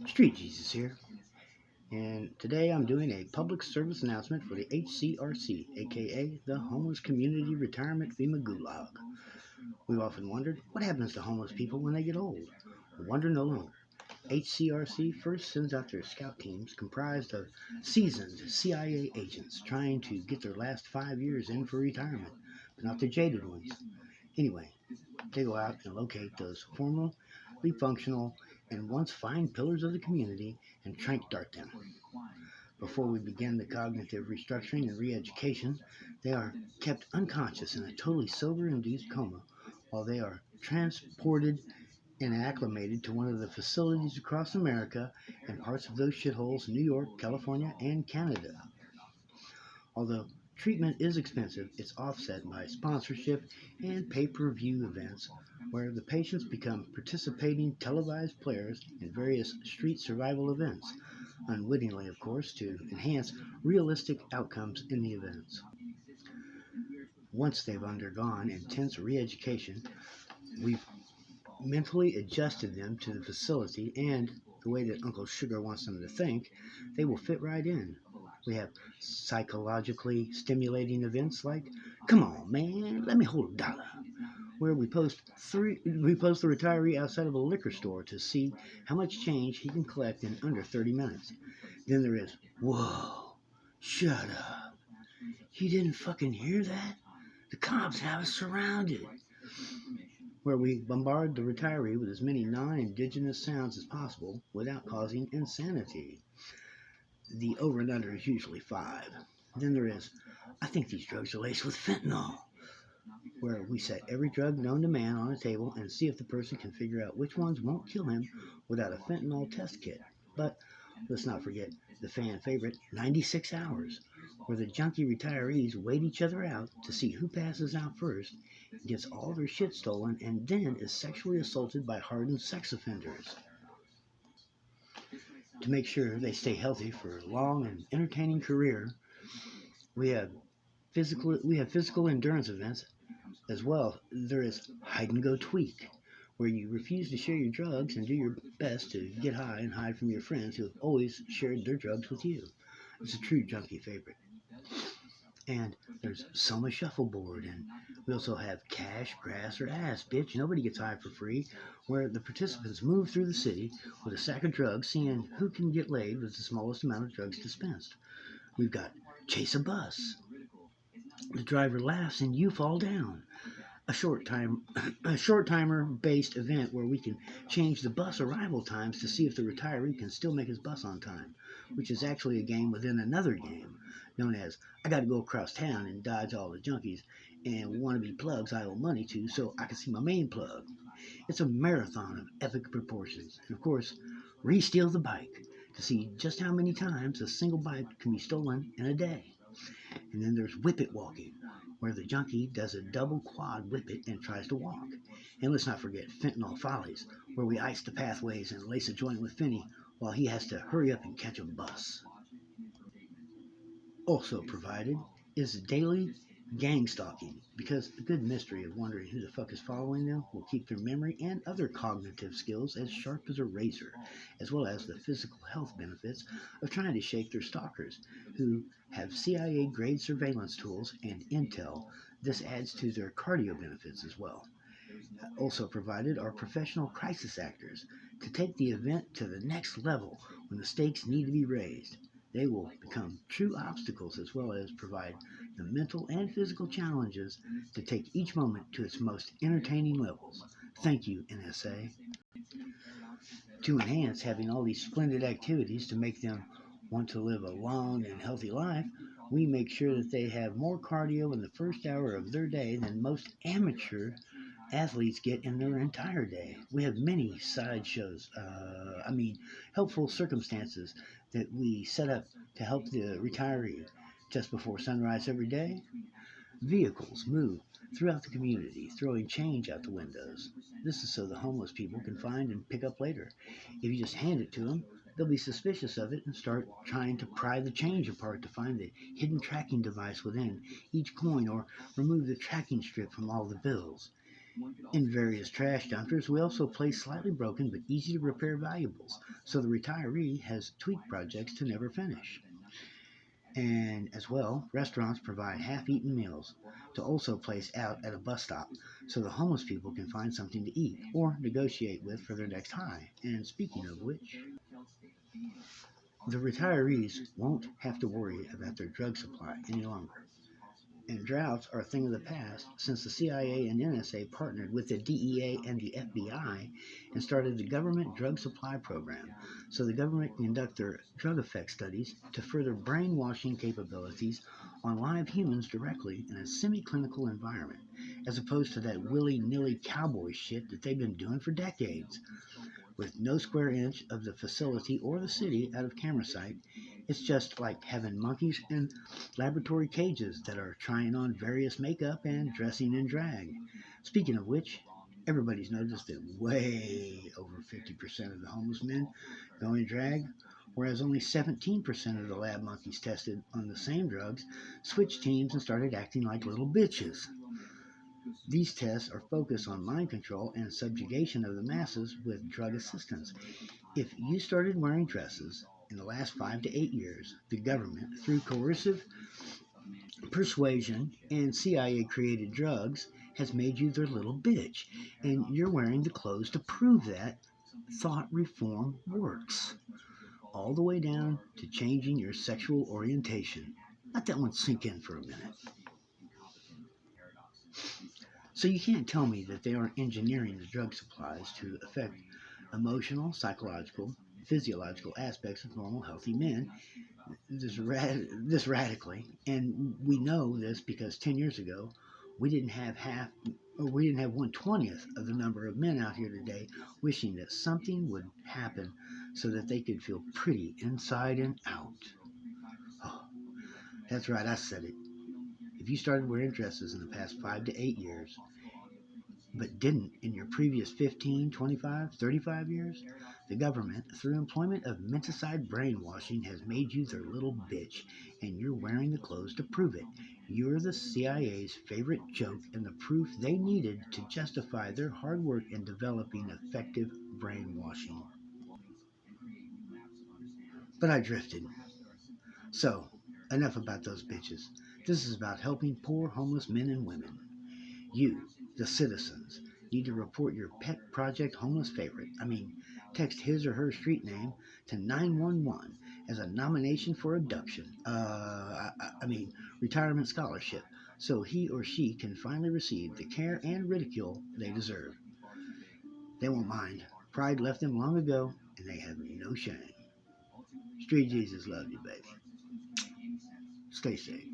Street Jesus here, and today I'm doing a public service announcement for the HCRC, aka the Homeless Community Retirement FEMA Gulag. We've often wondered what happens to homeless people when they get old. Wonder no longer. HCRC first sends out their scout teams comprised of seasoned CIA agents trying to get their last 5 years in for retirement, but not the jaded ones. Anyway, they go out and locate those formally functional and once fine pillars of the community and trank dart them. Before we begin the cognitive restructuring and re-education, they are kept unconscious in a totally sober-induced coma while they are transported and acclimated to one of the facilities across America and parts of those shitholes in New York, California, and Canada. Although treatment is expensive, it's offset by sponsorship and pay-per-view events where the patients become participating televised players in various street survival events, unwittingly, of course, to enhance realistic outcomes in the events. Once they've undergone intense re-education, we've mentally adjusted them to the facility and the way that Uncle Sugar wants them to think, they will fit right in. We have psychologically stimulating events like, "Come on, man, let me hold a dollar," where we post the retiree outside of a liquor store to see how much change he can collect in under 30 minutes. Then there is, "Whoa, shut up. You didn't fucking hear that? The cops have us surrounded," where we bombard the retiree with as many non-indigenous sounds as possible without causing insanity. The over and under is usually 5. Then there is, "I think these drugs are laced with fentanyl," where we set every drug known to man on a table and see if the person can figure out which ones won't kill him without a fentanyl test kit. But let's not forget the fan favorite 96 hours, where the junkie retirees wait each other out to see who passes out first, gets all their shit stolen, and then is sexually assaulted by hardened sex offenders. To make sure they stay healthy for a long and entertaining career, we have physical endurance events as well. There is hide and go tweak, where you refuse to share your drugs and do your best to get high and hide from your friends who have always shared their drugs with you. It's a true junkie favorite. And there's Soma Shuffleboard, and we also have Cash, Grass, or Ass, Bitch. Nobody gets high for free, where the participants move through the city with a sack of drugs, seeing who can get laid with the smallest amount of drugs dispensed. We've got Chase a Bus. The driver laughs and you fall down. A short timer based event where we can change the bus arrival times to see if the retiree can still make his bus on time, which is actually a game within another game known as "I Got to Go Across Town and Dodge All the Junkies and Wannabe Plugs I Owe Money to so I can see my main plug." It's a marathon of epic proportions, and of course, re-steal the bike to see just how many times a single bike can be stolen in a day. And then there's whippet walking, where the junkie does a double quad whippet and tries to walk. And let's not forget fentanyl follies, where we ice the pathways and lace a joint with Finney while he has to hurry up and catch a bus. Also provided is daily gang stalking, because a good mystery of wondering who the fuck is following them will keep their memory and other cognitive skills as sharp as a razor, as well as the physical health benefits of trying to shake their stalkers, who have CIA grade surveillance tools and intel. This adds to their cardio benefits as well. Also provided are professional crisis actors to take the event to the next level when the stakes need to be raised. They will become true obstacles as well as provide the mental and physical challenges to take each moment to its most entertaining levels. Thank you, NSA. To enhance having all these splendid activities to make them want to live a long and healthy life, we make sure that they have more cardio in the first hour of their day than most amateur athletes get in their entire day. We have many sideshows, helpful circumstances that we set up to help the retiree. Just before sunrise every day, vehicles move throughout the community, throwing change out the windows. This is so the homeless people can find and pick up later. If you just hand it to them, they'll be suspicious of it and start trying to pry the change apart to find the hidden tracking device within each coin or remove the tracking strip from all the bills. In various trash dumpsters, we also place slightly broken but easy to repair valuables, so the retiree has tweak projects to never finish. And as well, restaurants provide half eaten meals to also place out at a bus stop so the homeless people can find something to eat or negotiate with for their next high. And speaking of which, the retirees won't have to worry about their drug supply any longer. And droughts are a thing of the past since the CIA and NSA partnered with the DEA and the FBI and started the government drug supply program so the government can conduct their drug effect studies to further brainwashing capabilities on live humans directly in a semi-clinical environment, as opposed to that willy-nilly cowboy shit that they've been doing for decades. With no square inch of the facility or the city out of camera sight, it's just like having monkeys in laboratory cages that are trying on various makeup and dressing in drag. Speaking of which, everybody's noticed that way over 50% of the homeless men go in drag, whereas only 17% of the lab monkeys tested on the same drugs switched teams and started acting like little bitches. These tests are focused on mind control and subjugation of the masses with drug assistance. If you started wearing dresses in the last 5 to 8 years, the government, through coercive persuasion and CIA created drugs, has made you their little bitch. And you're wearing the clothes to prove that thought reform works. All the way down to changing your sexual orientation. Let that one sink in for a minute. So you can't tell me that they aren't engineering the drug supplies to affect emotional, psychological, physiological aspects of normal, healthy men this radically. And we know this because 10 years ago, we didn't have half, or we didn't have 1/20th of the number of men out here today wishing that something would happen so that they could feel pretty inside and out. Oh, that's right, I said it. If you started wearing dresses in the past 5 to 8 years, but didn't in your previous 15, 25, 35 years, the government, through employment of menticide brainwashing, has made you their little bitch, and you're wearing the clothes to prove it. You're the CIA's favorite joke and the proof they needed to justify their hard work in developing effective brainwashing. But I drifted. So, enough about those bitches. This is about helping poor homeless men and women. You, the citizens, need to report your pet project homeless favorite. Text his or her street name to 911 as a nomination for abduction. Retirement scholarship, so he or she can finally receive the care and ridicule they deserve. They won't mind. Pride left them long ago, and they have no shame. Street Jesus loves you, baby. Stay safe.